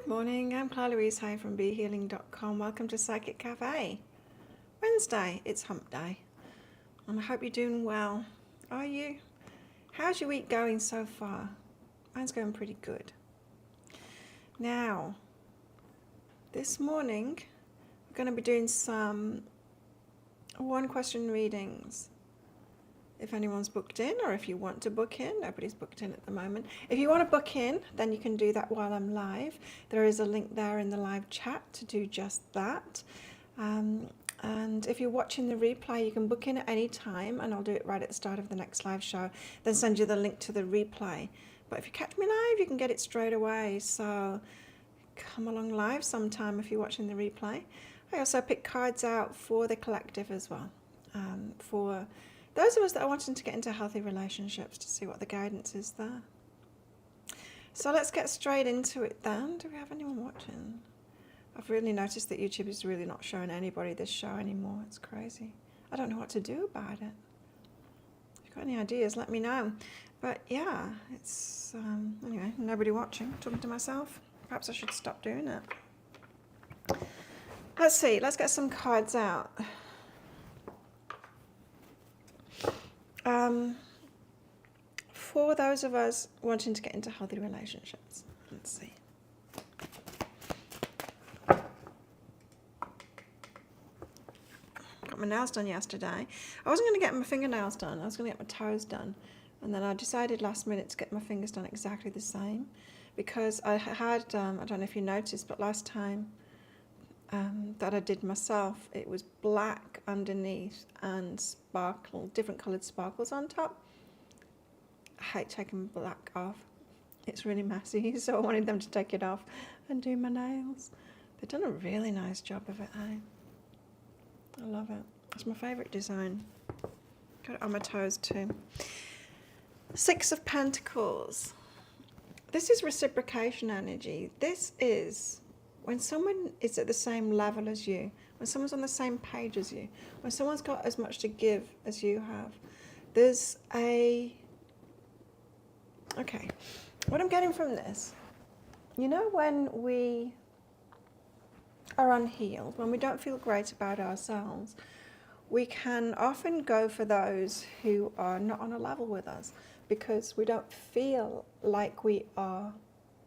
Good morning, I'm Claire Louise Hay from BeHealing.com. Welcome to Psychic Cafe. Wednesday, it's hump day, and I hope you're doing well. Are you? How's your week going so far? Mine's going pretty good. Now, this morning, we're going to be doing some one-question readings. If anyone's booked in, or if you want to book in, nobody's booked in at the moment. If you want to book in, then you can do that while I'm live. There is a link there in the live chat to do just that. And if you're watching the replay, you can book in at any time, and I'll do it right at the start of the next live show, then send you the link to the replay. But if you catch me live, you can get it straight away. So come along live sometime if you're watching the replay. I also pick cards out for the collective as well, for those of us that are wanting to get into healthy relationships, to see what the guidance is there. So let's get straight into it then. Do we have anyone watching? I've really noticed that YouTube is really not showing anybody this show anymore. It's crazy. I don't know what to do about it. If you've got any ideas, let me know. But yeah, it's, anyway, nobody watching. I'm talking to myself. Perhaps I should stop doing it. Let's see, let's get some cards out. For those of us wanting to get into healthy relationships, let's see. Got my nails done yesterday. I wasn't going to get my fingernails done. I was going to get my toes done. And then I decided last minute to get my fingers done exactly the same. Because I had, I don't know if you noticed, but last time that I did myself, it was black underneath and sparkle, different coloured sparkles on top. I hate taking black off. It's really messy, so I wanted them to take it off and do my nails. They've done a really nice job of it, eh? I love it. It's my favourite design. Got it on my toes too. Six of Pentacles. This is reciprocation energy. This is when someone is at the same level as you, when someone's on the same page as you, when someone's got as much to give as you have. There's a... Okay, what I'm getting from this, you know, when we are unhealed, when we don't feel great about ourselves, we can often go for those who are not on a level with us because we don't feel like we are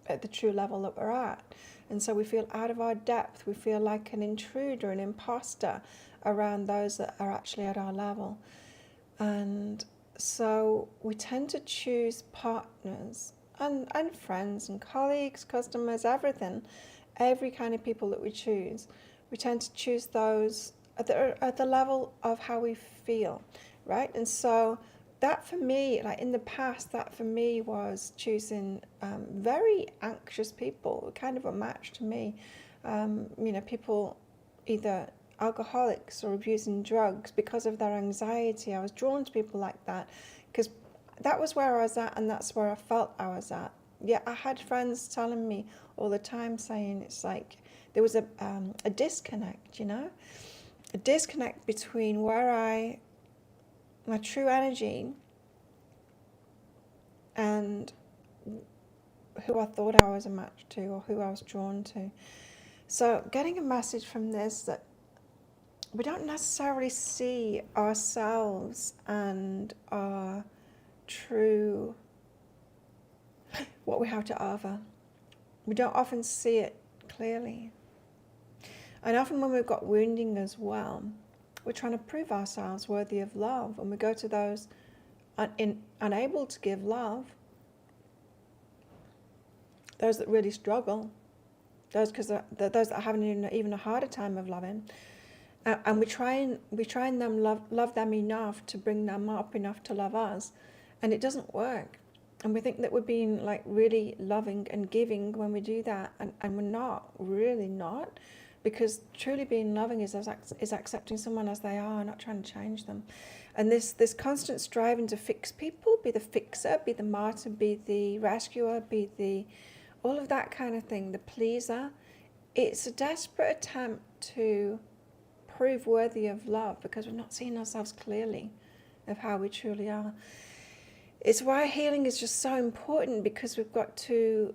at the true level that we're at. And so we feel out of our depth. We feel like an intruder, an imposter around those that are actually at our level. And so we tend to choose partners and friends and colleagues, customers, everything, every kind of people that we choose. We tend to choose those at the level of how we feel, right? And so that for me, like in the past, that for me was choosing very anxious people, kind of a match to me. You know, people either alcoholics or abusing drugs because of their anxiety. I was drawn to people like that because that was where I was at, and that's where I felt I was at. Yeah, I had friends telling me all the time, saying it's like there was a disconnect, you know, a disconnect between where my true energy and who I thought I was a match to, or who I was drawn to. So getting a message from this that we don't necessarily see ourselves and our true, what we have to offer. We don't often see it clearly. And often when we've got wounding as well, we're trying to prove ourselves worthy of love, and we go to those unable to give love, those that really struggle, those that are having even a harder time of loving. And we try and love them enough to bring them up enough to love us, and it doesn't work. And we think that we're being like really loving and giving when we do that, and we're not, really not, because truly being loving is accepting someone as they are, not trying to change them. And this constant striving to fix people, be the fixer, be the martyr, be the rescuer, be the all of that kind of thing, the pleaser, it's a desperate attempt to prove worthy of love because we're not seeing ourselves clearly of how we truly are. It's why healing is just so important, because we've got to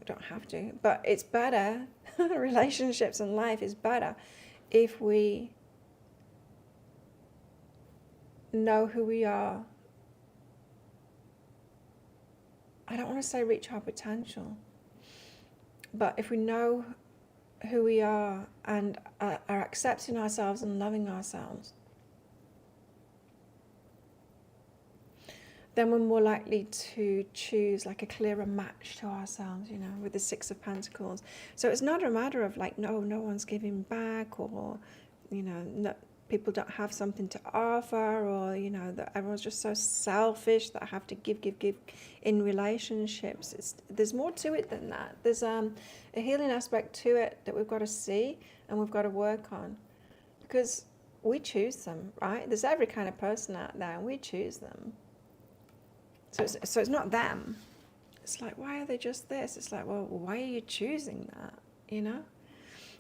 don't have to, but it's better. Relationships and life is better if we know who we are. I don't want to say reach our potential, but if we know who we are and are accepting ourselves and loving ourselves, then we're more likely to choose like a clearer match to ourselves, you know, with the Six of Pentacles. So it's not a matter of like, no one's giving back, or, you know, people don't have something to offer, or, you know, that everyone's just so selfish that I have to give in relationships. There's more to it than that. There's a healing aspect to it that we've got to see and we've got to work on, because we choose them, right? There's every kind of person out there and we choose them. So it's not them. It's like, why are they just this? It's like, well, why are you choosing that, you know?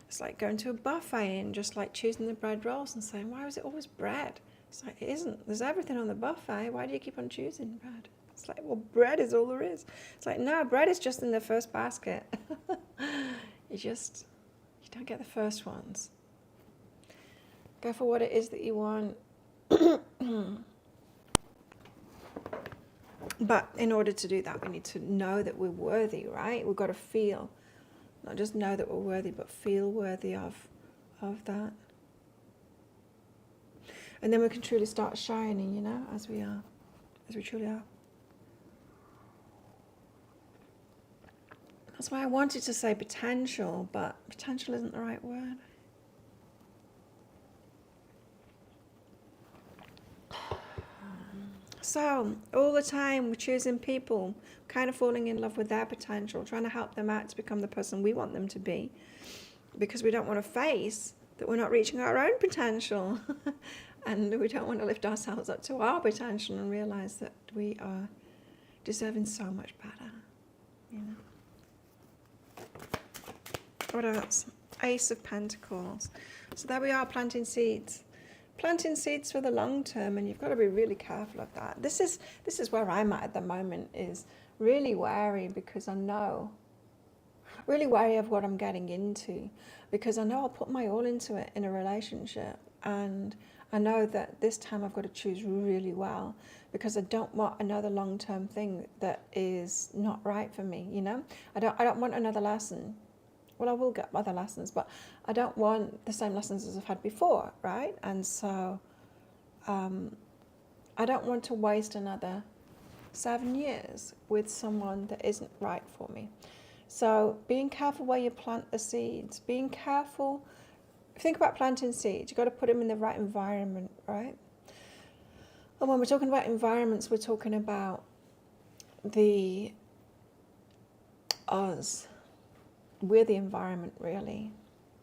It's like going to a buffet and just like choosing the bread rolls and saying, why was it always bread? It's like, it isn't. There's everything on the buffet. Why do you keep on choosing bread? It's like, well, bread is all there is. It's like, no, bread is just in the first basket. You don't get the first ones. Go for what it is that you want. But in order to do that, we need to know that we're worthy, right? We've got to feel, not just know that we're worthy, but feel worthy of that. And then we can truly start shining, you know, as we truly are. That's why I wanted to say potential, but potential isn't the right word. So, all the time we're choosing people, kind of falling in love with their potential, trying to help them out to become the person we want them to be, because we don't want to face that we're not reaching our own potential. And we don't want to lift ourselves up to our potential and realize that we are deserving so much better, you know. What else? Ace of Pentacles. So there we are, planting seeds. Planting seeds for the long term, and you've got to be really careful of that. This is where I'm at the moment, is really wary, because I know, really wary of what I'm getting into, because I know I'll put my all into it in a relationship, and I know that this time I've got to choose really well, because I don't want another long-term thing that is not right for me, you know. I don't want another lesson. Well, I will get other lessons, but I don't want the same lessons as I've had before, right? And so I don't want to waste another 7 years with someone that isn't right for me. So being careful where you plant the seeds, being careful. If you think about planting seeds, you've got to put them in the right environment, right? And when we're talking about environments, we're talking about us. We're the environment, really.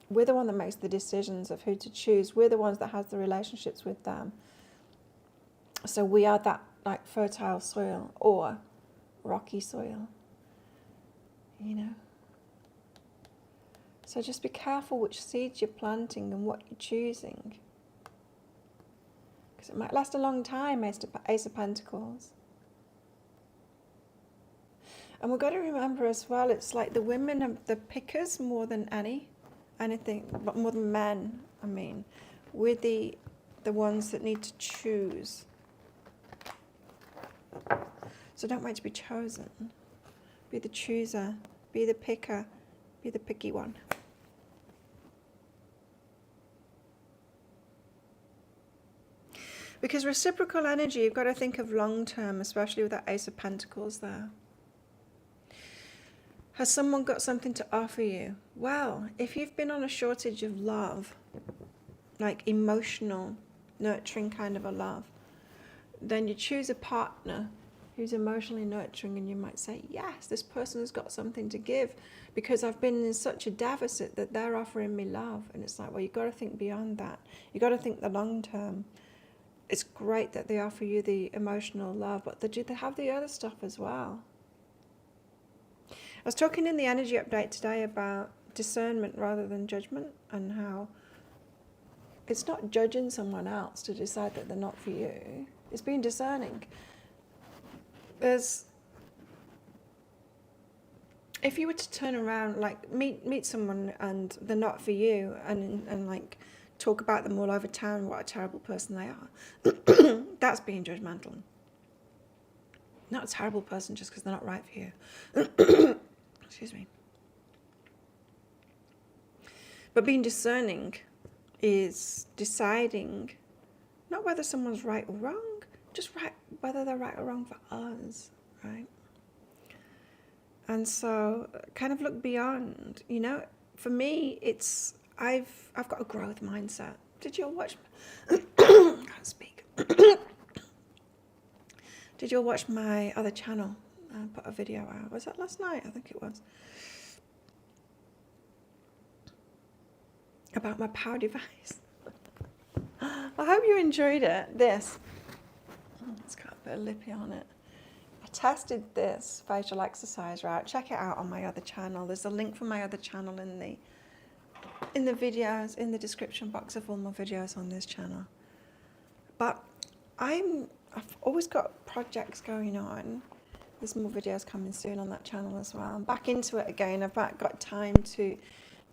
We're the one that makes the decisions of who to choose. We're the ones that has the relationships with them. So we are that like fertile soil or rocky soil, you know. So just be careful which seeds you're planting and what you're choosing, because it might last a long time. Ace of Pentacles. And we've got to remember as well, it's like the women are the pickers more than anything, but more than men, I mean. We're the ones that need to choose. So don't wait to be chosen. Be the chooser, be the picker, be the picky one. Because reciprocal energy, you've got to think of long term, especially with that Ace of Pentacles there. Has someone got something to offer you? Well, if you've been on a shortage of love, like emotional, nurturing kind of a love, then you choose a partner who's emotionally nurturing, and you might say, yes, this person has got something to give, because I've been in such a deficit that they're offering me love. And it's like, well, you've got to think beyond that. You've got to think the long term. It's great that they offer you the emotional love, but they have the other stuff as well. I was talking in the energy update today about discernment rather than judgment, and how it's not judging someone else to decide that they're not for you. It's being discerning. if you were to turn around, like meet someone and they're not for you, and like talk about them all over town, what a terrible person they are, that's being judgmental. Not a terrible person just because they're not right for you. Excuse me. But being discerning is deciding not whether someone's right or wrong, just right, whether they're right or wrong for us, right? And so kind of look beyond, you know. For me, it's I've got a growth mindset. Did you all watch I can't speak. Did you all watch my other channel? I put a video out. Was that last night? I think it was. About my power device. I hope you enjoyed it. This. It's got a bit of lippy on it. I tested this facial exercise out. Check it out on my other channel. There's a link for my other channel in the videos, in the description box of all my videos on this channel. But I've always got projects going on. There's more videos coming soon on that channel as well. I'm back into it again. I've got time to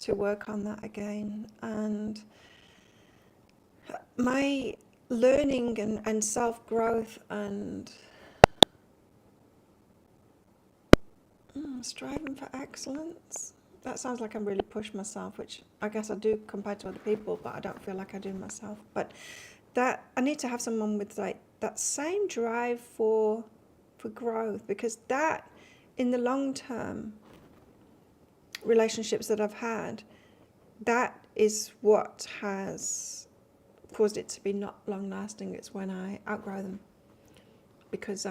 work on that again. And my learning and self-growth and striving for excellence. That sounds like I'm really pushing myself, which I guess I do compared to other people, but I don't feel like I do myself. But that I need to have someone with like that same drive for growth, because that in the long term relationships that I've had, that is what has caused it to be not long lasting. It's when I outgrow them, because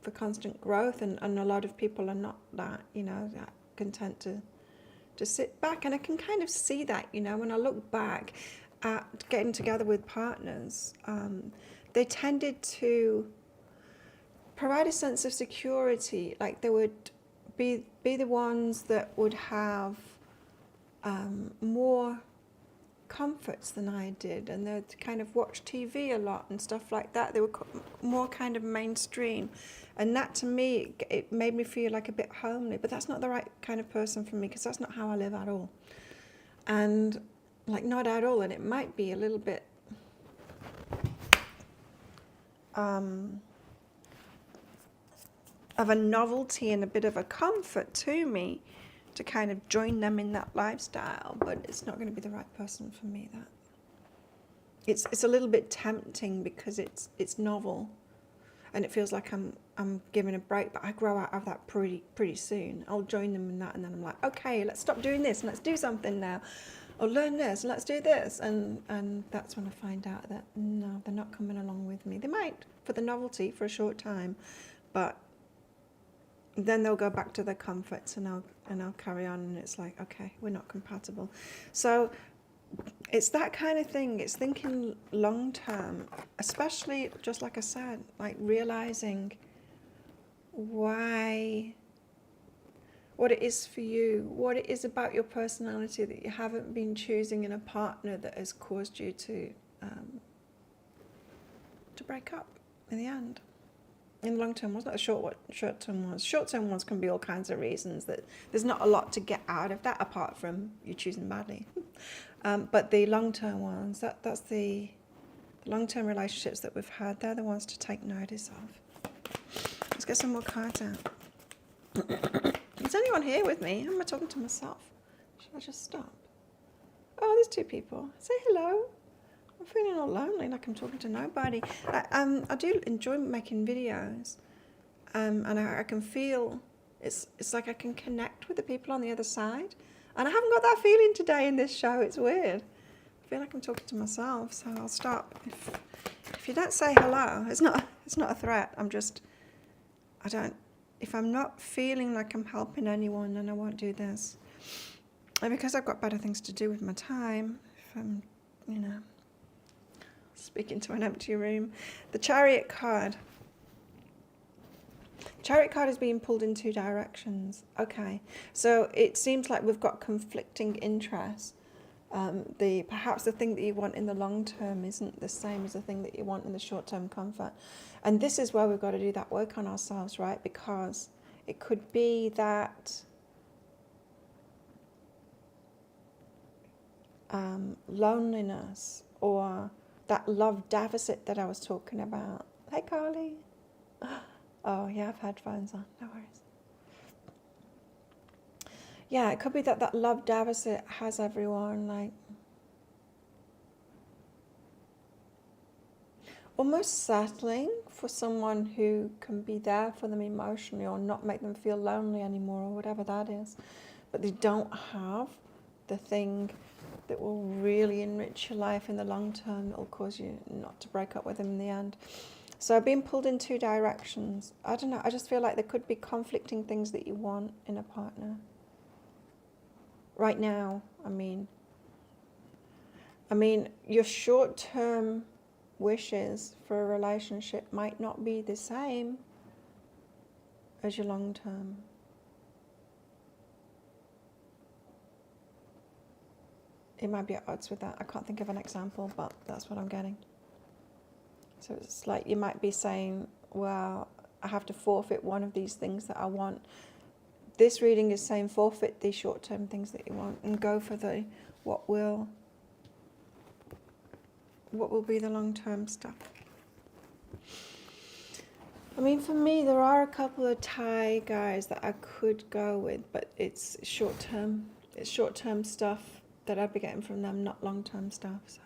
for constant growth, and a lot of people are not that, you know, that content to sit back. And I can kind of see that, you know, when I look back at getting together with partners, they tended to provide a sense of security. Like they would be the ones that would have more comforts than I did, and they'd kind of watch TV a lot and stuff like that. They were more kind of mainstream, and that to me, it made me feel like a bit homely. But that's not the right kind of person for me, because that's not how I live at all. And like not at all, and it might be a little bit of a novelty and a bit of a comfort to me to kind of join them in that lifestyle, but it's not going to be the right person for me. That it's a little bit tempting because it's novel, and it feels like I'm giving a break, but I grow out of that pretty soon. I'll join them in that, and then I'm like, okay, let's stop doing this and let's do something now, or learn this and let's do this, and that's when I find out that no, they're not coming along with me. They might for the novelty for a short time, but then they'll go back to their comforts, and I'll carry on, and it's like, okay, we're not compatible. So it's that kind of thing. It's thinking long term, especially just like I said, like realizing what it is for you, what it is about your personality that you haven't been choosing in a partner that has caused you to break up in the end. In the long term ones, not the short term ones. Short term ones can be all kinds of reasons. That there's not a lot to get out of that apart from you choosing badly. But the long term ones, that's the long term relationships that we've had. They're the ones to take notice of. Let's get some more cards out. Is anyone here with me? Am I talking to myself? Should I just stop? Oh, there's two people. Say hello. I'm feeling all lonely, like I'm talking to nobody. I do enjoy making videos, and I can feel it's like I can connect with the people on the other side, and I haven't got that feeling today in this show. It's weird. I feel like I'm talking to myself, so I'll stop. If you don't say hello, it's not a threat. If I'm not feeling like I'm helping anyone, then I won't do this. And because I've got better things to do with my time, if I'm, speaking to an empty room. The Chariot card. Chariot card is being pulled in two directions. Okay, so it seems like we've got conflicting interests. Perhaps the thing that you want in the long term isn't the same as the thing that you want in the short term comfort. And this is where we've got to do that work on ourselves, right? Because it could be that loneliness, or that love deficit that I was talking about. Hey, Carly. Oh, yeah, I've headphones on. No worries. Yeah, it could be that that love deficit has everyone like almost settling for someone who can be there for them emotionally or not make them feel lonely anymore or whatever that is. But they don't have the thing that will really enrich your life in the long term, that will cause you not to break up with them in the end. So being pulled in two directions. I don't know, I just feel like there could be conflicting things that you want in a partner. Right now, I mean, your short-term wishes for a relationship might not be the same as your long-term. It might be at odds with that. I can't think of an example, but that's what I'm getting. So it's like you might be saying, well, I have to forfeit one of these things that I want. This reading is saying forfeit the short-term things that you want and go for the what will be the long-term stuff. I mean, for me, there are a couple of Thai guys that I could go with, but it's short-term. It's short-term stuff that I'd be getting from them, not long-term stuff. So.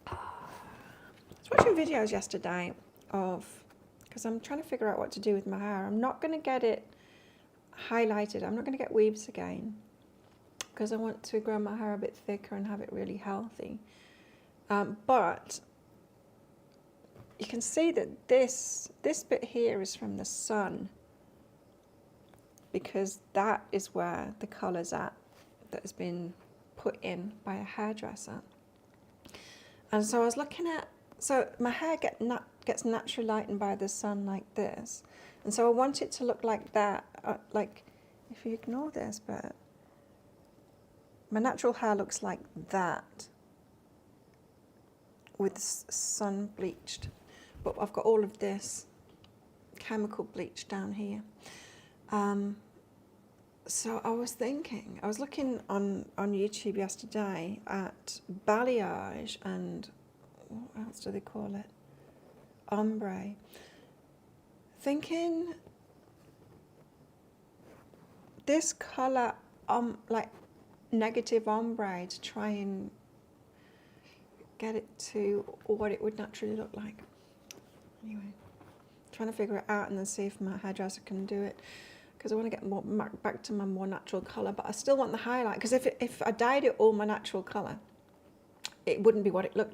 I was watching videos yesterday because I'm trying to figure out what to do with my hair. I'm not going to get it highlighted. I'm not going to get weaves again because I want to grow my hair a bit thicker and have it really healthy. But you can see that this bit here is from the sun, because that is where the colour's at that has been put in by a hairdresser. And so I was looking at, so my hair gets naturally lightened by the sun like this. And so I want it to look like that, like if you ignore this bit, my natural hair looks like that with sun bleached. But I've got all of this chemical bleach down here. So I was looking on YouTube yesterday at balayage and what else do they call it? Ombre. Thinking this colour, like negative ombre, to try and get it to what it would naturally look like. Anyway, trying to figure it out and then see if my hairdresser can do it, because I want to get more back to my more natural colour, but I still want the highlight, because if I dyed it all my natural colour, it wouldn't be what it looks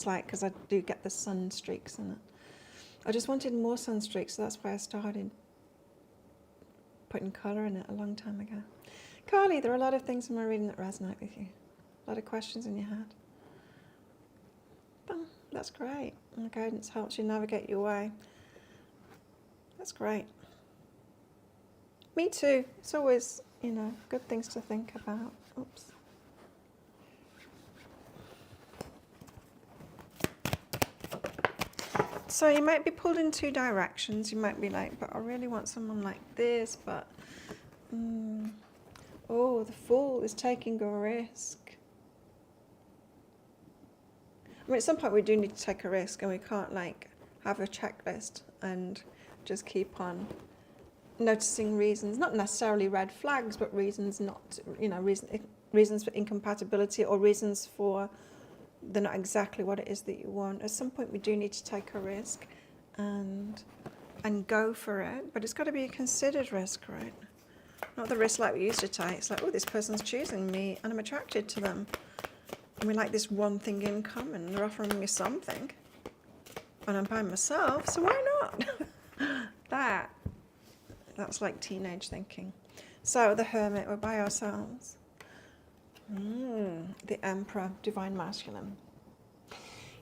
like, because I do get the sun streaks in it. I just wanted more sun streaks, so that's why I started putting colour in it a long time ago. Carly, there are a lot of things in my reading that resonate with you. A lot of questions in your head. But that's great. And the guidance helps you navigate your way. That's great. Me too. It's always, good things to think about. Oops. So you might be pulled in two directions. You might be like, but I really want someone like this, but oh, the Fool is taking a risk. I mean, at some point we do need to take a risk, and we can't have a checklist and just keep on noticing reasons, not necessarily red flags, but reasons not, reasons for incompatibility, or reasons for they're not exactly what it is that you want. At some point we do need to take a risk and go for it, but it's got to be a considered risk, right? Not the risk like we used to take. It's like, oh, this person's choosing me and I'm attracted to them. And we like this one thing in common. They're offering me something. And I'm by myself, so why not? That's like teenage thinking. So the Hermit, we're by ourselves. The Emperor, Divine Masculine.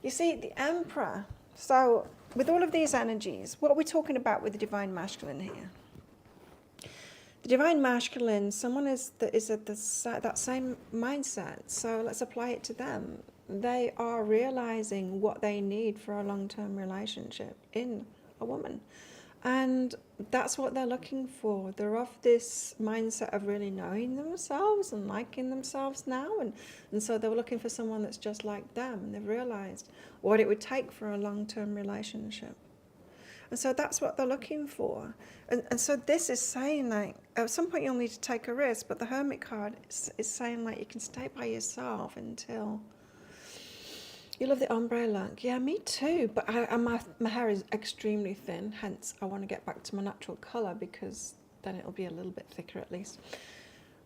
You see, the Emperor, so with all of these energies, what are we talking about with the Divine Masculine here? The Divine Masculine, someone is at that same mindset, so let's apply it to them. They are realizing what they need for a long-term relationship in a woman. And that's what they're looking for. They're of this mindset of really knowing themselves and liking themselves now. And so they were looking for someone that's just like them. And they've realized what it would take for a long-term relationship. And so that's what they're looking for. And so this is saying, like, at some point you'll need to take a risk. But the Hermit card is saying, like, you can stay by yourself until... You love the ombre look. Yeah, me too. But my hair is extremely thin. Hence, I want to get back to my natural colour because then it'll be a little bit thicker at least.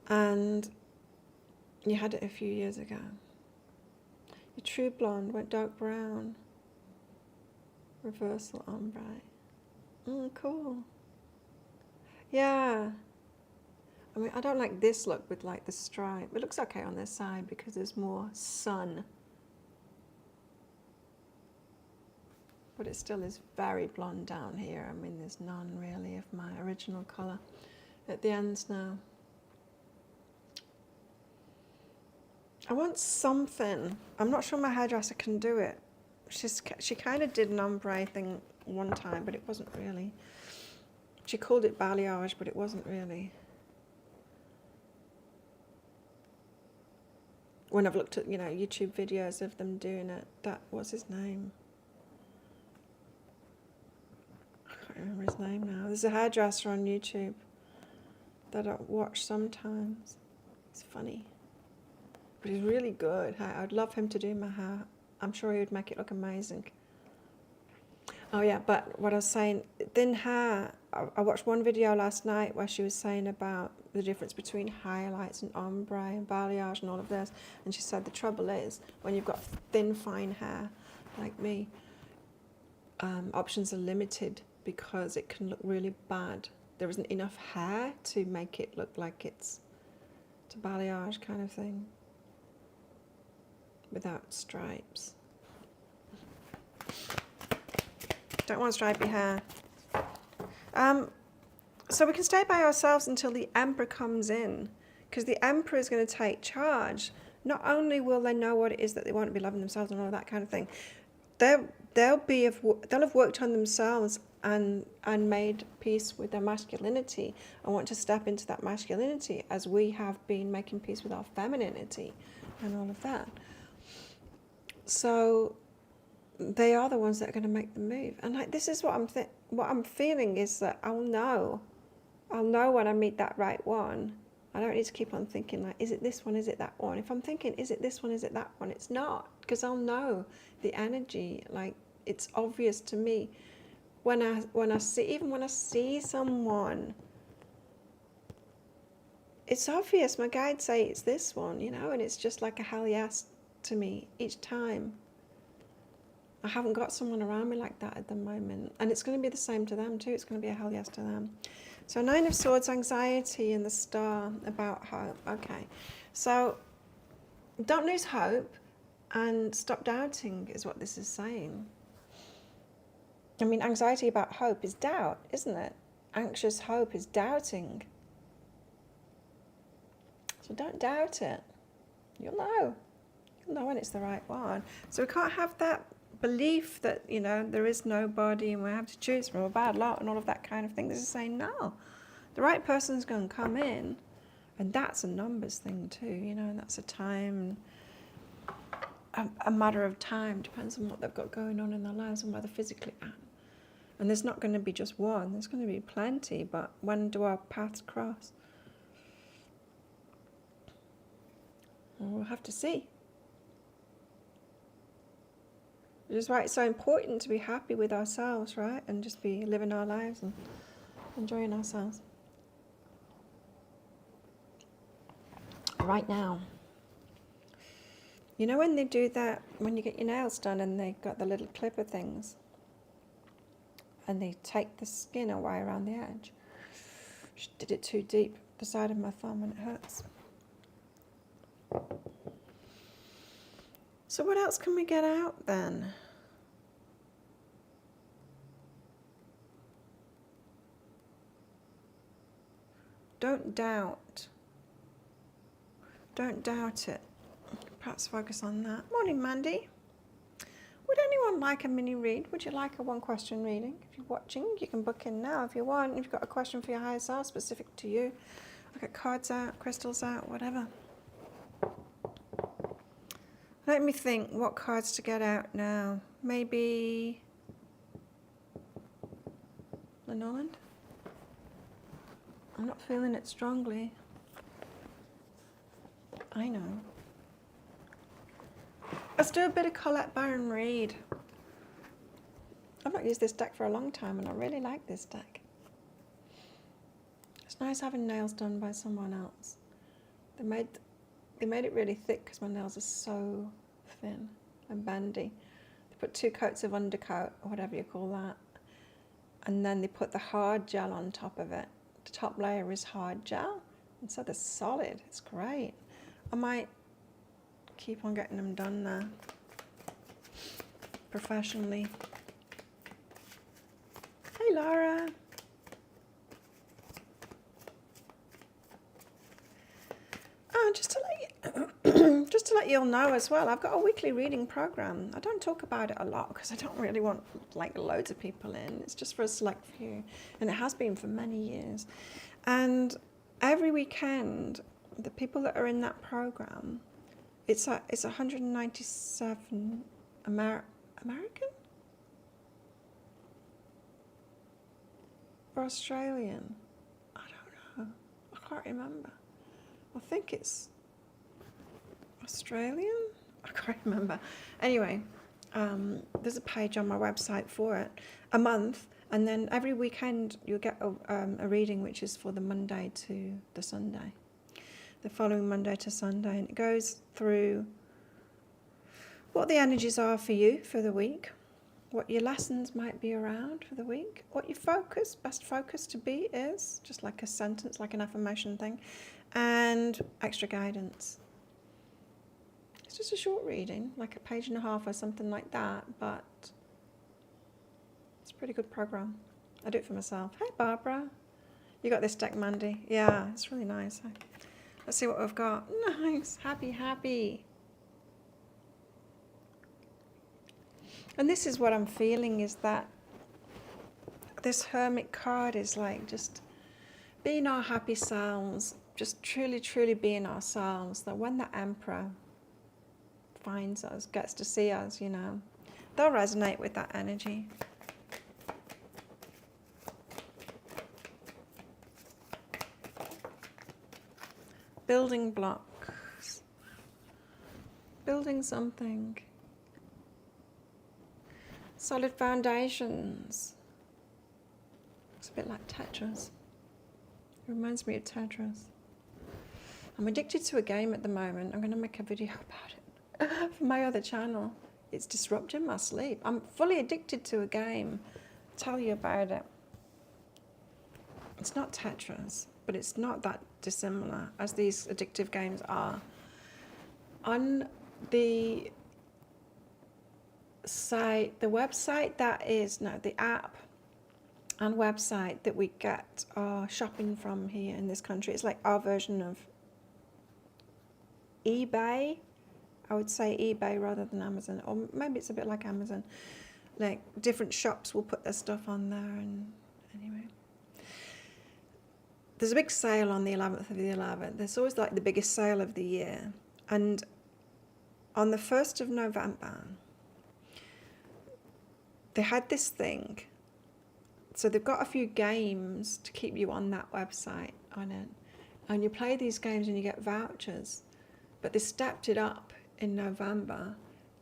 And you had it a few years ago. Your true blonde went dark brown. Reversal ombre. Cool. Yeah. I mean, I don't like this look with like the stripe. It looks okay on this side because there's more sun. But it still is very blonde down here. I mean, there's none really of my original colour at the ends now. I want something. I'm not sure my hairdresser can do it. She kind of did an ombre thing one time, but it wasn't really. She called it balayage, but it wasn't really. When I've looked at, you know, YouTube videos of them doing it, that was his name. I can't remember his name now. There's a hairdresser on YouTube that I watch sometimes. He's funny. But he's really good. I'd love him to do my hair. I'm sure he would make it look amazing. Oh yeah, but what I was saying, thin hair, I watched one video last night where she was saying about the difference between highlights and ombre and balayage and all of this. And she said the trouble is, when you've got thin, fine hair, like me, options are limited because it can look really bad. There isn't enough hair to make it look like it's a balayage kind of thing without stripes. Don't want stripy hair. So we can stay by ourselves until the Emperor comes in, because the Emperor is going to take charge. Not only will they know what it is that they want to be loving themselves and all that kind of thing, they'll have worked on themselves and made peace with their masculinity and want to step into that masculinity as we have been making peace with our femininity and all of that. So they are the ones that are going to make the move. And like, this is what I'm feeling is that I'll know when I meet that right one. I don't need to keep on thinking like, is it this one, is it that one? If I'm thinking, is it this one, is it that one? It's not, because I'll know the energy. Like, it's obvious to me when I see someone. It's obvious. My guides say it's this one, you know, and it's just like a hell yes to me each time. I haven't got someone around me like that at the moment. And it's going to be the same to them too. It's going to be a hell yes to them. So 9 of Swords, anxiety, and the Star about hope. Okay. So don't lose hope and stop doubting is what this is saying. I mean, anxiety about hope is doubt, isn't it? Anxious hope is doubting. So don't doubt it. You'll know. You'll know when it's the right one. So we can't have that belief that, you know, there is nobody and we have to choose from a bad lot and all of that kind of thing. This is saying no. The right person's going to come in, and that's a numbers thing too, you know, and that's a time, a matter of time. Depends on what they've got going on in their lives and where they're physically at. And there's not going to be just one. There's going to be plenty. But when do our paths cross? Well, we'll have to see. Which is why it's so important to be happy with ourselves, right? And just be living our lives and enjoying ourselves. Right now. You know when they do that, when you get your nails done and they've got the little clipper things and they take the skin away around the edge? Just did it too deep, the side of my thumb, and it hurts. So what else can we get out then? Don't doubt. Don't doubt it. Perhaps focus on that. Morning, Mandy. Would anyone anyone like a mini read? Would you like a 1-question reading? If you're watching, you can book in now if you want. If you've got a question for your higher self specific to you, I'll get cards out, crystals out, whatever. Let me think what cards to get out now. Maybe Llewllyn? I'm not feeling it strongly. I know. Let's do a bit of Colette Baron Reid. I've not used this deck for a long time and I really like this deck. It's nice having nails done by someone else. They made it really thick because my nails are so thin and bendy. They put 2 coats of undercoat, or whatever you call that, and then they put the hard gel on top of it. The top layer is hard gel, and so they're solid. It's great. I might keep on getting them done there professionally. Hey Laura. Just to let you all know as well, I've got a weekly reading program. I don't talk about it a lot because I don't really want like loads of people in. It's just for a select few, and it has been for many years. And every weekend, the people that are in that program, it's 197 American or Australian. I don't know. I can't remember. I think it's Australian? I can't remember. Anyway, there's a page on my website for it, a month, and then every weekend you'll get a reading which is for the Monday to the Sunday, the following Monday to Sunday, and it goes through what the energies are for you for the week, what your lessons might be around for the week, what your best focus to be is, just like a sentence, like an affirmation thing, and extra guidance. It's just a short reading, like a page and a half or something like that, but it's a pretty good program. I do it for myself. Hey Barbara, you got this deck, Mandy? Yeah, it's really nice. Let's see what we've got. Nice, happy. And this is what I'm feeling, is that this Hermit card is like just being our happy selves, just truly being ourselves, that when the Emperor finds us, gets to see us, you know, they'll resonate with that energy. Building blocks. Building something. Solid foundations. It's a bit like Tetris. It reminds me of Tetris. I'm addicted to a game at the moment. I'm going to make a video about it for my other channel. It's disrupting my sleep. I'm fully addicted to a game. I'll tell you about it. It's not Tetris, but it's not that dissimilar as these addictive games are. On the site, the website that is, no, the app and website that we get our shopping from here in this country, it's like our version of eBay. I would say eBay rather than Amazon, or maybe it's a bit like Amazon. Like different shops will put their stuff on there, and anyway. There's a big sale on the 11th of the 11th. There's always like the biggest sale of the year. And on the 1st of November, they had this thing. So they've got a few games to keep you on that website on it. And you play these games and you get vouchers. But they stepped it up in November.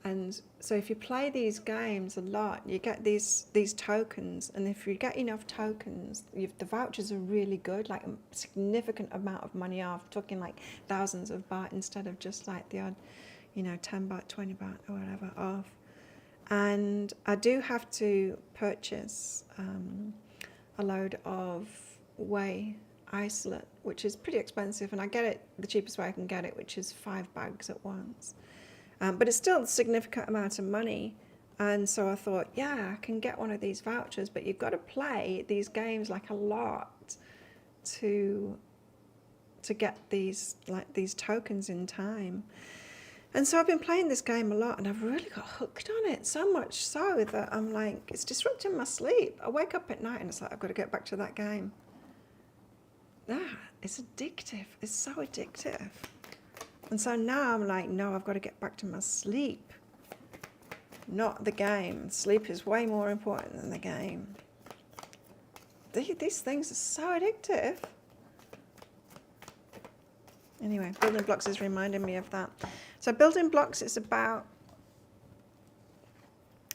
And so if you play these games a lot, you get these tokens. And if you get enough tokens, the vouchers are really good, like a significant amount of money off, talking like thousands of baht instead of just like the odd, 10 baht, 20 baht or whatever off. And I do have to purchase a load of whey isolate, which is pretty expensive, and I get it the cheapest way I can get it, which is 5 bags at once. But it's still a significant amount of money, and so I thought, yeah, I can get one of these vouchers, but you've got to play these games like a lot to get these tokens in time. And so I've been playing this game a lot, and I've really got hooked on it, so much so that I'm like, it's disrupting my sleep. I wake up at night and it's like, I've got to get back to that game. It's addictive. It's so addictive. And so now I'm like, no, I've got to get back to my sleep, not the game. Sleep is way more important than the game. These things are so addictive. Anyway, building blocks is reminding me of that. So building blocks is about,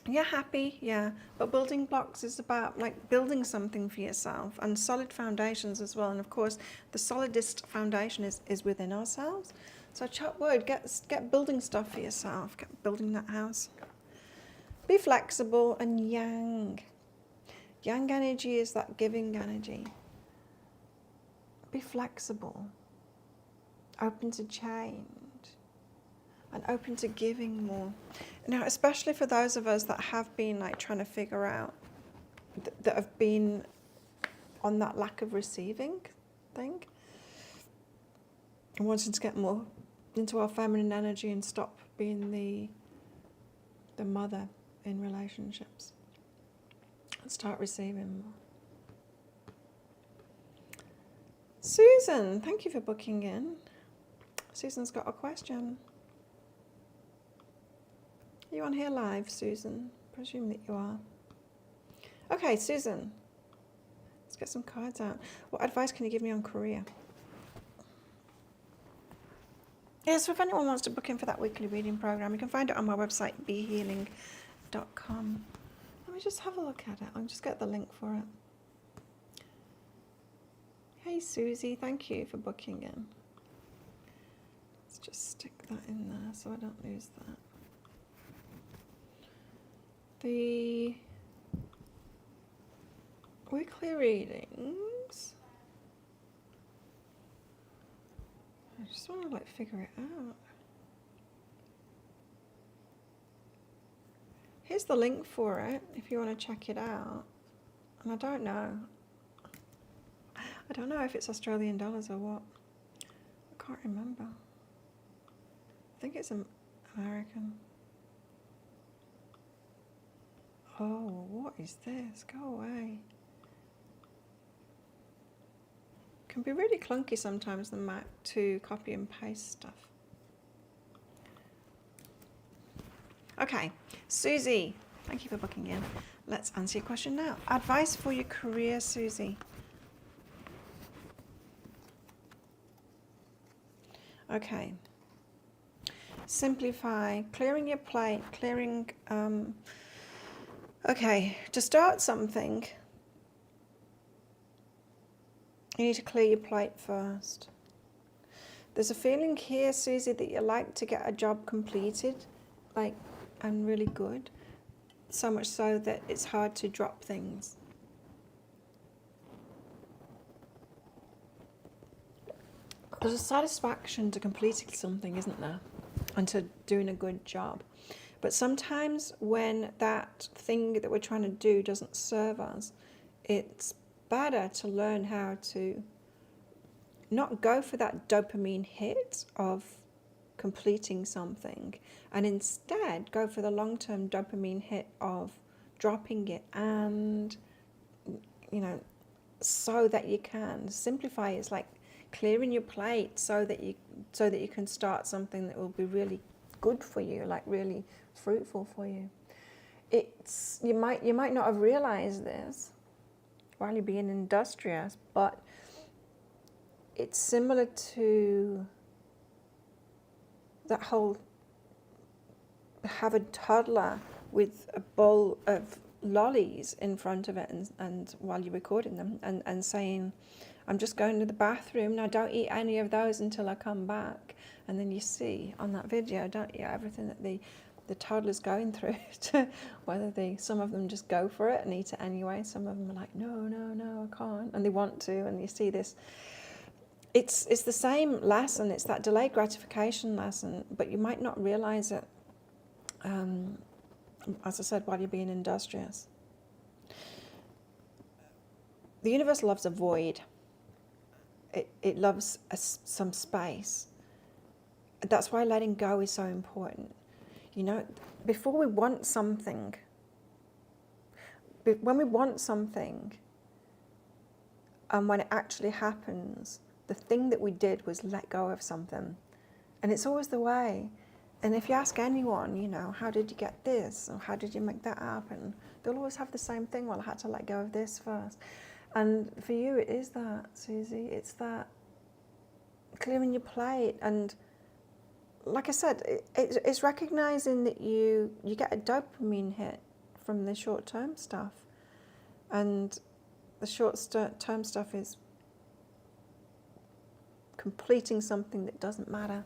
you're happy, yeah, but building blocks is about like building something for yourself, and solid foundations as well. And of course, the solidest foundation is within ourselves. So chop wood, get building stuff for yourself, get building that house. Be flexible and yang. Yang energy is that giving energy. Be flexible, open to change, and open to giving more. Now, especially for those of us that have been like trying to figure out, that have been on that lack of receiving thing, and wanting to get more into our feminine energy and stop being the mother in relationships and start receiving more. Susan, thank you for booking in. Susan's got a question. Are you on here live, Susan? Presume that you are. Okay, Susan, let's get some cards out. What advice can you give me on career? Yeah, so if anyone wants to book in for that weekly reading program, you can find it on my website, behealing.com. Let me just have a look at it. I'll just get the link for it. Hey, Susie, thank you for booking in. Let's just stick that in there so I don't lose that. The weekly readings, I just want to like figure it out. Here's the link for it if you want to check it out. And I don't know if it's Australian dollars or what. I can't remember. I think it's American. Oh, what is this? Go away. It can be really clunky sometimes, the Mac, to copy and paste stuff. Okay, Susie, thank you for booking in. Let's answer your question now. Advice for your career, Susie. Okay. Simplify, clearing your plate, clearing... Okay, to start something, you need to clear your plate first. There's a feeling here, Susie, that you like to get a job completed, and really good, so much so that it's hard to drop things. There's a satisfaction to completing something, isn't there? And to doing a good job. But sometimes when that thing that we're trying to do doesn't serve us, it's better to learn how to not go for that dopamine hit of completing something, and instead go for the long-term dopamine hit of dropping it, and so that you can simplify. It's like clearing your plate so that you can start something that will be really good for you, like really fruitful for you. You might not have realized this while you're being industrious, but it's similar to that whole have a toddler with a bowl of lollies in front of it and while you're recording them and saying, I'm just going to the bathroom, now don't eat any of those until I come back. And then you see on that video, don't you, everything that the toddler's going through, to whether some of them just go for it and eat it anyway, some of them are like, no, I can't, and they want to, and you see this. It's the same lesson, it's that delayed gratification lesson, but you might not realize it, as I said, while you're being industrious. The universe loves a void. It loves some space. That's why letting go is so important. You know, before we want something, when we want something, and when it actually happens, the thing that we did was let go of something. And it's always the way. And if you ask anyone, you know, how did you get this? Or how did you make that happen? They'll always have the same thing. Well, I had to let go of this first. And for you, it is that, Susie. It's that clearing your plate. And like I said, it's recognizing that you get a dopamine hit from the short-term stuff. And the short-term stuff is completing something that doesn't matter,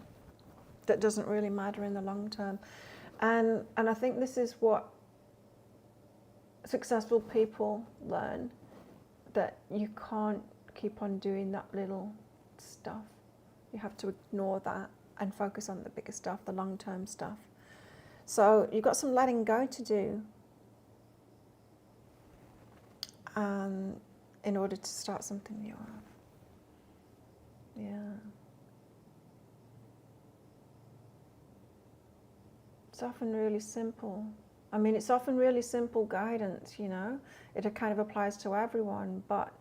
that doesn't really matter in the long term. And I think this is what successful people learn, that you can't keep on doing that little stuff. You have to ignore that and focus on the bigger stuff, the long-term stuff. So you've got some letting go to do in order to start something new off. Yeah. It's often really simple. I mean, it's often really simple guidance, you know. It kind of applies to everyone, but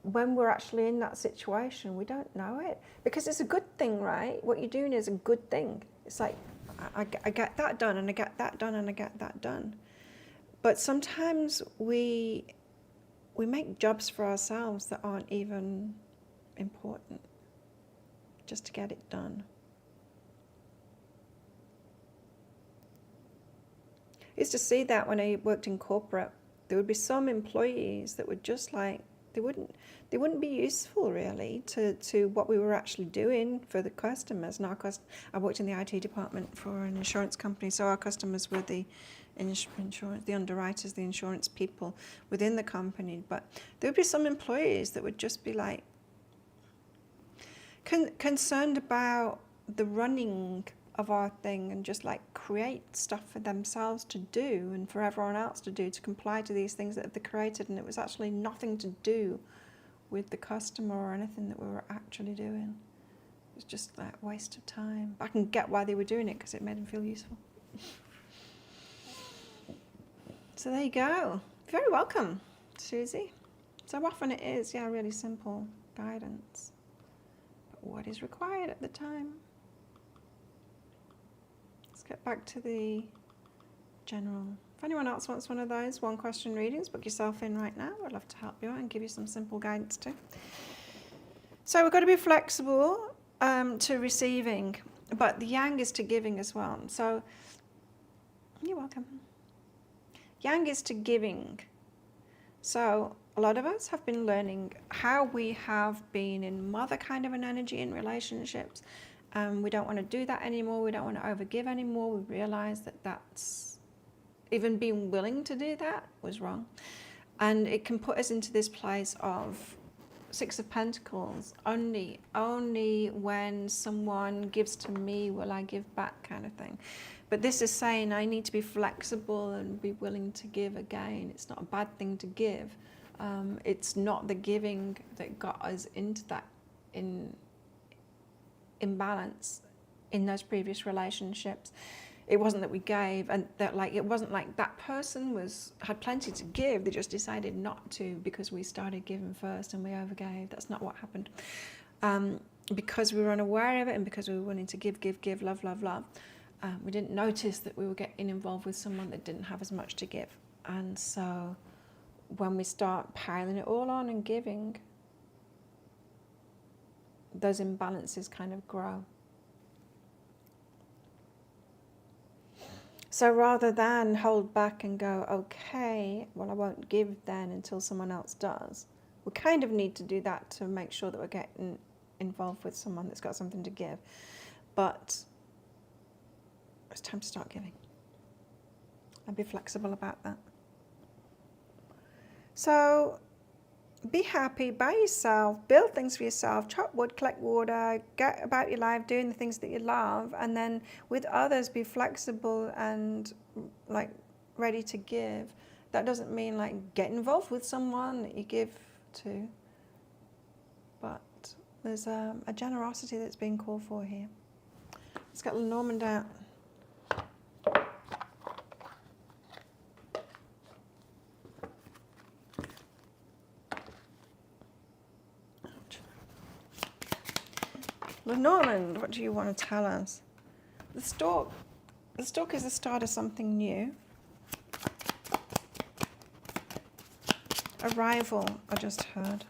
when we're actually in that situation, we don't know it. Because it's a good thing, right? What you're doing is a good thing. It's like, I get that done, and I get that done, and I get that done. But sometimes we make jobs for ourselves that aren't even important, just to get it done. I used to see that when I worked in corporate. There would be some employees that would just like, they wouldn't be useful really to what we were actually doing for the customers. And I worked in the IT department for an insurance company, so our customers were the insurance, the underwriters, the insurance people within the company. But there would be some employees that would just be like concerned about the running of our thing, and just like create stuff for themselves to do and for everyone else to do, to comply to these things that they've created, and it was actually nothing to do with the customer or anything that we were actually doing. It was just like a waste of time. But I can get why they were doing it, because it made them feel useful. So there you go. Very welcome, Susie. So often it is, yeah, really simple guidance. But what is required at the time? Get back to the general. If anyone else wants one of those one question readings, book yourself in right now. I'd love to help you out and give you some simple guidance too. So we've got to be flexible to receiving, but the yang is to giving as well. So you're welcome. Yang is to giving. So a lot of us have been learning how we have been in mother kind of an energy in relationships. We don't want to do that anymore. We don't want to overgive anymore. We realize that that's, even being willing to do that was wrong. And it can put us into this place of Six of Pentacles. Only when someone gives to me will I give back, kind of thing. But this is saying I need to be flexible and be willing to give again. It's not a bad thing to give. It's not the giving that got us into that imbalance in those previous relationships. It wasn't that we gave, and that like it wasn't like that person had plenty to give. They just decided not to because we started giving first and we overgave. That's not what happened. Because we were unaware of it, and because we were wanting to give, love, we didn't notice that we were getting involved with someone that didn't have as much to give. And so when we start piling it all on and giving, those imbalances kind of grow. So rather than hold back and go, okay, well, I won't give then until someone else does, we kind of need to do that to make sure that we're getting involved with someone that's got something to give. But it's time to start giving. And be flexible about that. So be happy by yourself, build things for yourself, chop wood, collect water, get about your life, doing the things that you love, and then with others be flexible and like ready to give. That doesn't mean like get involved with someone that you give to, but there's a generosity that's being called for here. Let's get Lenormand out. Lenormand, what do you want to tell us? The stork. The stork is the start of something new. Arrival, I just heard.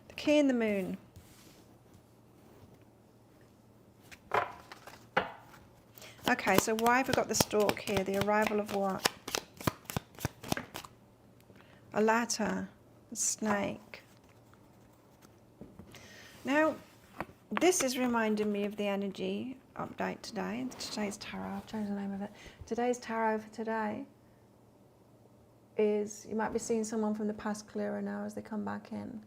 The key in the moon. Okay, so why have we got the stork here? The arrival of what? A ladder, a snake. Now, this is reminding me of the energy update today. Today's tarot, I've changed the name of it. Today's tarot for today is, you might be seeing someone from the past clearer now as they come back in.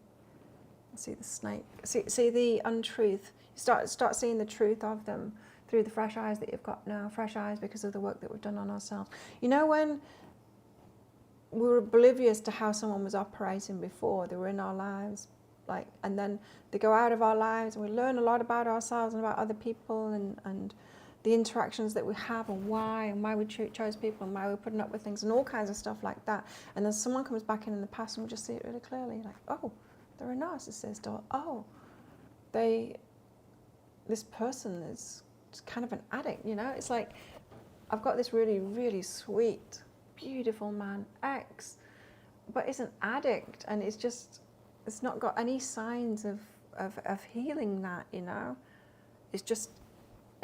See the snake, see the untruth. You start seeing the truth of them through the fresh eyes that you've got now, fresh eyes because of the work that we've done on ourselves. You know, when we were oblivious to how someone was operating before, they were in our lives, like, and then they go out of our lives and we learn a lot about ourselves and about other people and the interactions that we have and why we chose people and why we're putting up with things and all kinds of stuff like that. And then someone comes back in the past and we just see it really clearly, like, oh, they're a narcissist, or oh, this person is kind of an addict, you know? It's like, I've got this really, really sweet, beautiful man, ex, but is an addict, and it's not got any signs of healing that, you know? It's just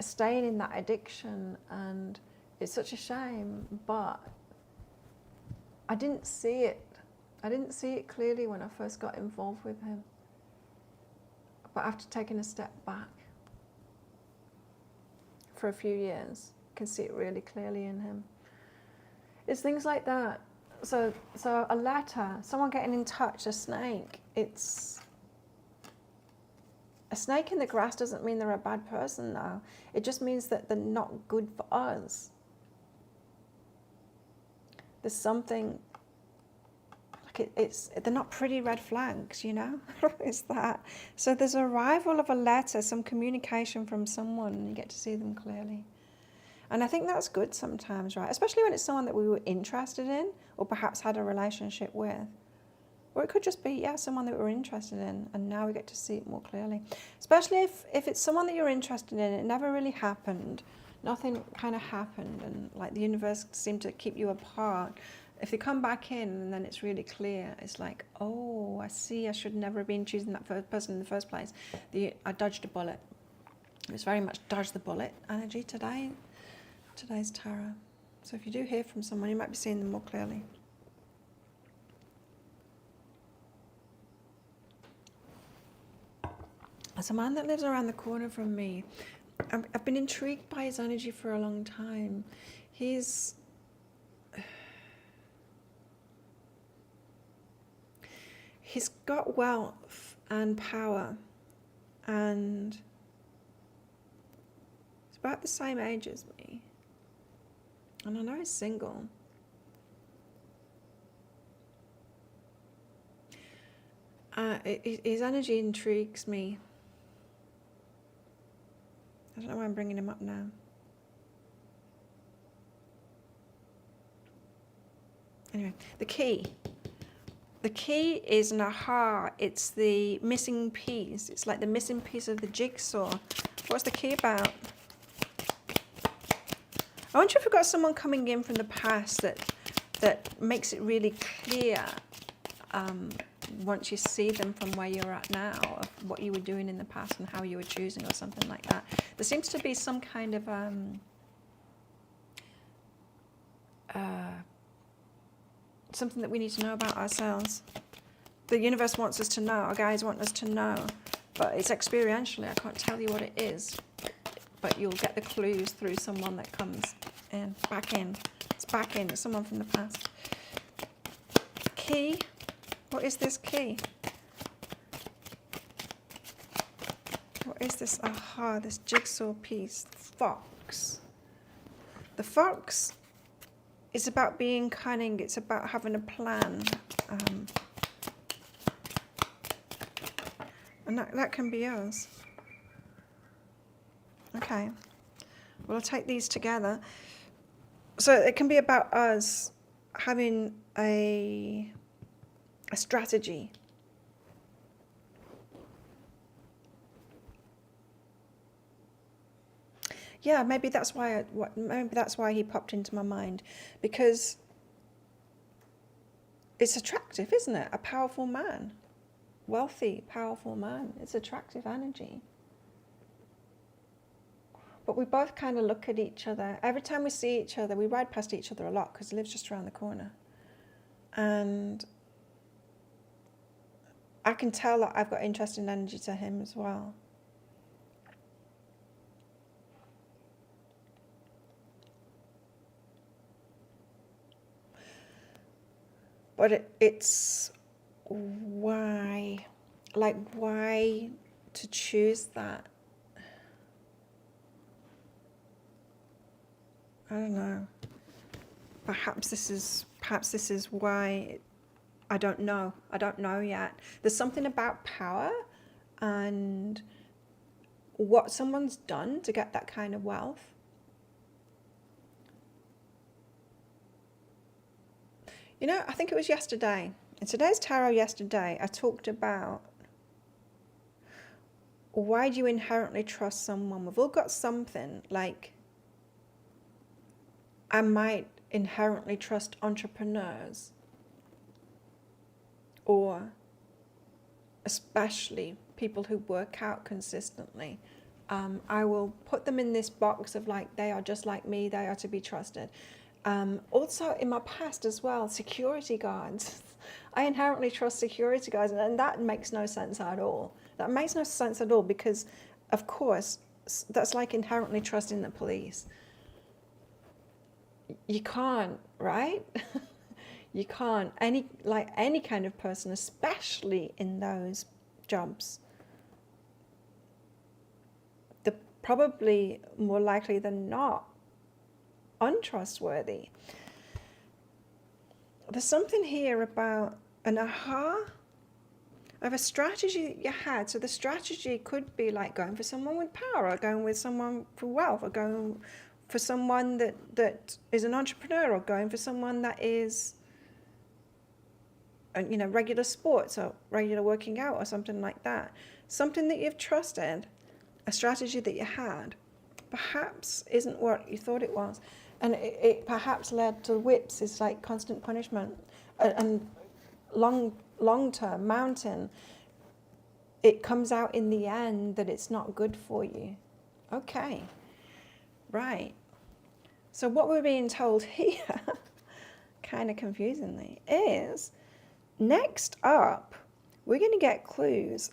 staying in that addiction, and it's such a shame, but I didn't see it. I didn't see it clearly when I first got involved with him. But after taking a step back for a few years, I can see it really clearly in him. It's things like that. So a letter, someone getting in touch, a snake, it's... A snake in the grass doesn't mean they're a bad person, though. It just means that they're not good for us. There's something... they're not pretty red flags, you know? It's that. So there's arrival of a letter, some communication from someone, and you get to see them clearly. And I think that's good sometimes, right? Especially when it's someone that we were interested in or perhaps had a relationship with. Or it could just be, yeah, someone that we're interested in, and now we get to see it more clearly. Especially if it's someone that you're interested in, it never really happened, nothing kind of happened, and like the universe seemed to keep you apart. If they come back in and then it's really clear, it's like, oh, I see, I should never have been choosing that first person in the first place. I dodged a bullet. It was very much dodge the bullet energy today's tarot. So if you do hear from someone, you might be seeing them more clearly. There's a man that lives around the corner from me. I've been intrigued by his energy for a long time. He's got wealth and power, and he's about the same age as me. And I know he's single. His energy intrigues me. I don't know why I'm bringing him up now. Anyway, the key. The key is an aha. It's the missing piece. It's like the missing piece of the jigsaw. What's the key about? I wonder if we've got someone coming in from the past that makes it really clear once you see them from where you're at now, of what you were doing in the past and how you were choosing or something like that. There seems to be some kind of something that we need to know about ourselves. The universe wants us to know, our guides want us to know, but it's experientially. I can't tell you what it is, but you'll get the clues through someone that comes in, back in. It's back in, it's someone from the past. Key. What is this key? What is this? Aha, this jigsaw piece. The fox. The fox is about being cunning. It's about having a plan. And that can be us. Okay. Well, I'll take these together. So it can be about us having a strategy. Yeah, maybe that's why he popped into my mind, because it's attractive, isn't it? A powerful man, wealthy, powerful man. It's attractive energy. But we both kind of look at each other. Every time we see each other, we ride past each other a lot because he lives just around the corner. And I can tell that I've got interesting energy to him as well. But it's why to choose that? I don't know. Perhaps this is why. I don't know. I don't know yet. There's something about power and what someone's done to get that kind of wealth. You know, I think it was yesterday. In today's tarot yesterday, I talked about why do you inherently trust someone? We've all got something, like I might inherently trust entrepreneurs, or especially people who work out consistently. I will put them in this box of like, they are just like me, they are to be trusted. Also in my past as well, security guards. I inherently trust security guards, and that makes no sense at all. That makes no sense at all because, of course, that's like inherently trusting the police. You can't, right? You can't. Any kind of person, especially in those jobs, they're probably more likely than not untrustworthy. There's something here about an aha of a strategy that you had. So the strategy could be like going for someone with power, or going with someone for wealth, or going for someone that is an entrepreneur, or going for someone that is, you know, regular sports or regular working out or something like that. Something that you've trusted, a strategy that you had, perhaps isn't what you thought it was. And it perhaps led to whips, is like constant punishment. And long-term mountain, it comes out in the end that it's not good for you. Okay, right. So what we're being told here, kind of confusingly, is next up, we're going to get clues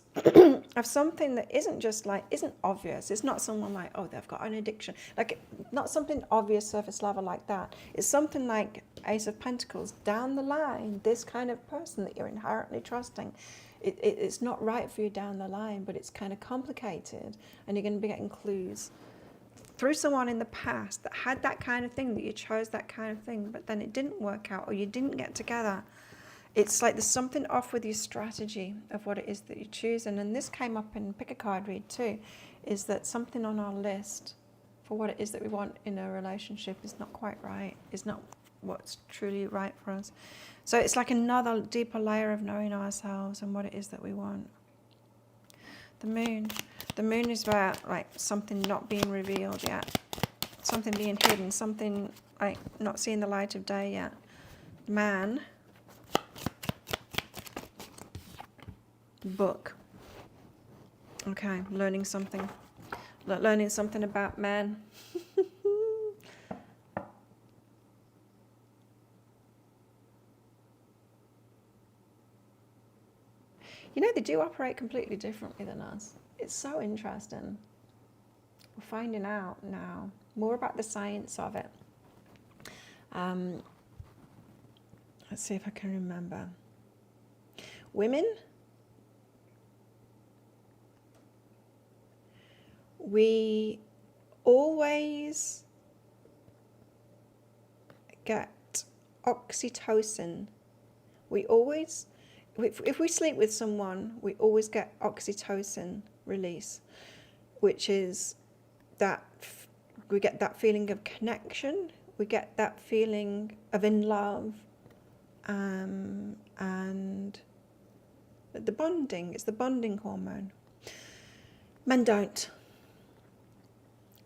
of something that isn't obvious. It's not someone like, oh, they've got an addiction. Like, not something obvious surface level like that. It's something like Ace of Pentacles. Down the line, this kind of person that you're inherently trusting, it's not right for you down the line, but it's kind of complicated. And you're going to be getting clues through someone in the past that had that kind of thing, that you chose that kind of thing, but then it didn't work out, or you didn't get together. It's like there's something off with your strategy of what it is that you choose. And this came up in Pick a Card Read too, is that something on our list for what it is that we want in a relationship is not quite right, is not what's truly right for us. So it's like another deeper layer of knowing ourselves and what it is that we want. The moon is about like something not being revealed yet, something being hidden, something like not seeing the light of day yet. Man, book. Okay, learning something about man. You know, they do operate completely differently than us. It's so interesting. We're finding out now more about the science of it. Let's see if I can remember. Women, we always get oxytocin. If we sleep with someone, we always get oxytocin release, which is we get that feeling of connection, we get that feeling of in love, and the bonding, it's the bonding hormone. Men don't.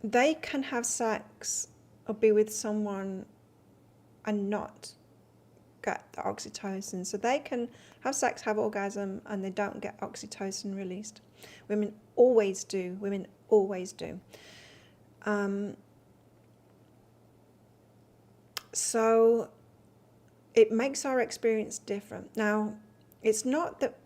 They can have sex or be with someone and not get the oxytocin. So they can have sex, have orgasm, and they don't get oxytocin released. Women always do. Women always do. So it makes our experience different. Now, it's not that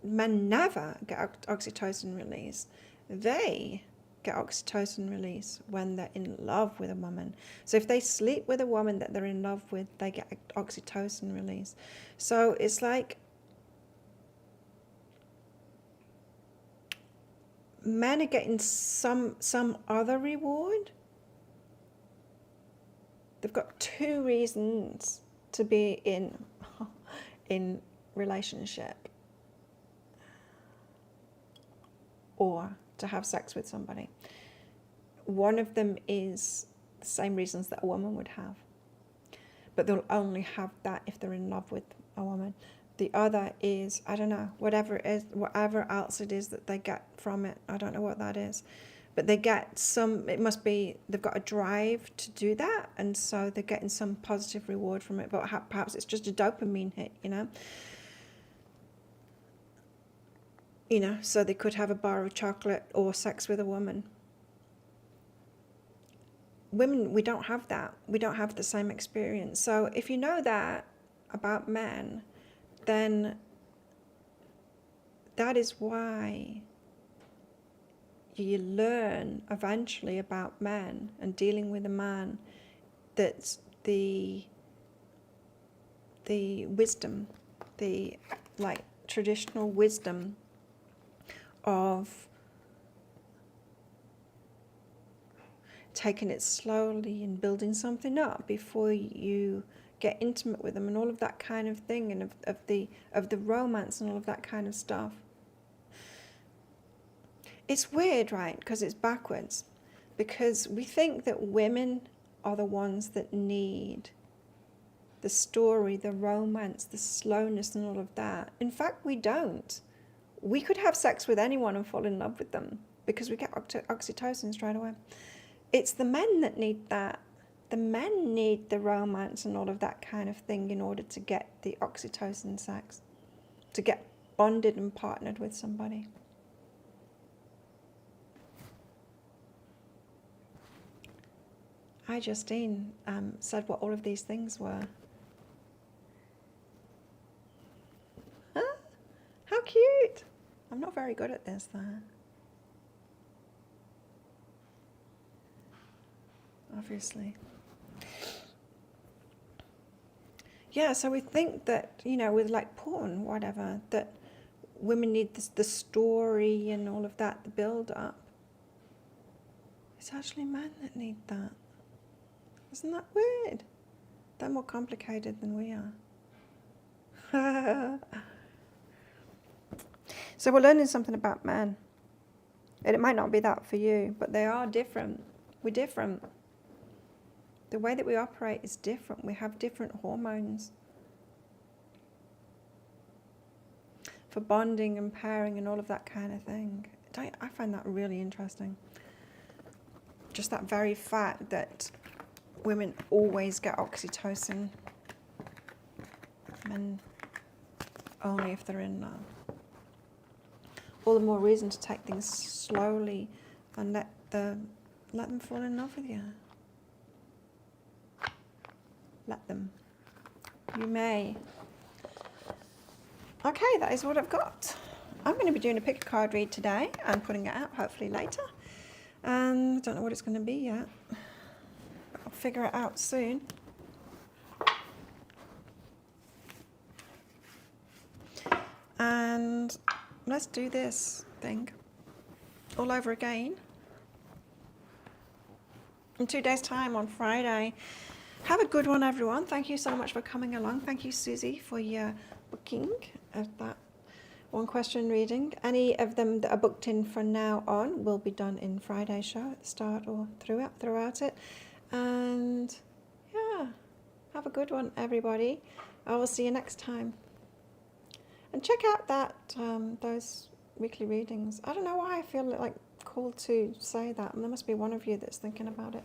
men never get oxytocin release. They get oxytocin release when they're in love with a woman. So if they sleep with a woman that they're in love with, they get oxytocin release. So it's like men are getting some other reward. They've got two reasons to be in relationship or to have sex with somebody. One of them is the same reasons that a woman would have, but they'll only have that if they're in love with a woman. The other is, I don't know, whatever else it is that they get from it. I don't know what that is, but they get some, it must be, they've got a drive to do that, and so they're getting some positive reward from it, but perhaps it's just a dopamine hit, so they could have a bar of chocolate or sex with a woman. Women, we don't have that. We don't have the same experience. So if you know that about men, then that is why you learn eventually about men and dealing with a man, that's the wisdom, the traditional wisdom of taking it slowly and building something up before you get intimate with them, and all of that kind of thing, and of the romance and all of that kind of stuff. It's weird, right? Because it's backwards. Because we think that women are the ones that need the story, the romance, the slowness and all of that. In fact, we don't. We could have sex with anyone and fall in love with them because we get oxytocin straight away. It's the men that need that. The men need the romance and all of that kind of thing in order to get the oxytocin sex, to get bonded and partnered with somebody. Hi, Justine said what all of these things were. Huh? How cute! I'm not very good at this, though. Obviously. Yeah, so we think that, with like porn, whatever, that women need the story and all of that, the build-up. It's actually men that need that. Isn't that weird? They're more complicated than we are. So we're learning something about men. And it might not be that for you, but they are different. We're different. The way that we operate is different. We have different hormones for bonding and pairing and all of that kind of thing. I find that really interesting. Just that very fact that women always get oxytocin, men only if they're in love. All the more reason to take things slowly and let them fall in love with you. Let them. You may. Okay, that is what I've got. I'm going to be doing a pick a card read today and putting it out hopefully later. I don't know what it's going to be yet. But I'll figure it out soon. And let's do this thing all over again in 2 days' time on Friday. Have a good one, everyone. Thank you so much for coming along. Thank you, Susie, for your booking of that one question reading. Any of them that are booked in from now on will be done in Friday's show at the start or throughout it. And yeah, have a good one, everybody. I will see you next time. And check out that those weekly readings. I don't know why I feel like called to say that. There must be one of you that's thinking about it.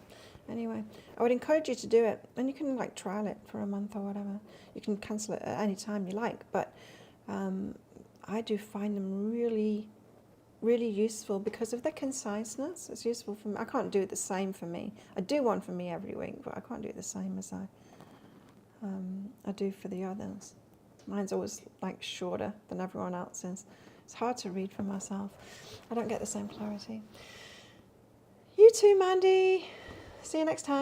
Anyway, I would encourage you to do it, and you can like trial it for a month or whatever. You can cancel it at any time you like, but I do find them really, really useful because of their conciseness. It's useful for me. I can't do it the same for me. I do one for me every week, but I can't do it the same as I do for the others. Mine's always like shorter than everyone else's. It's hard to read for myself. I don't get the same clarity. You too, Mandy. See you next time.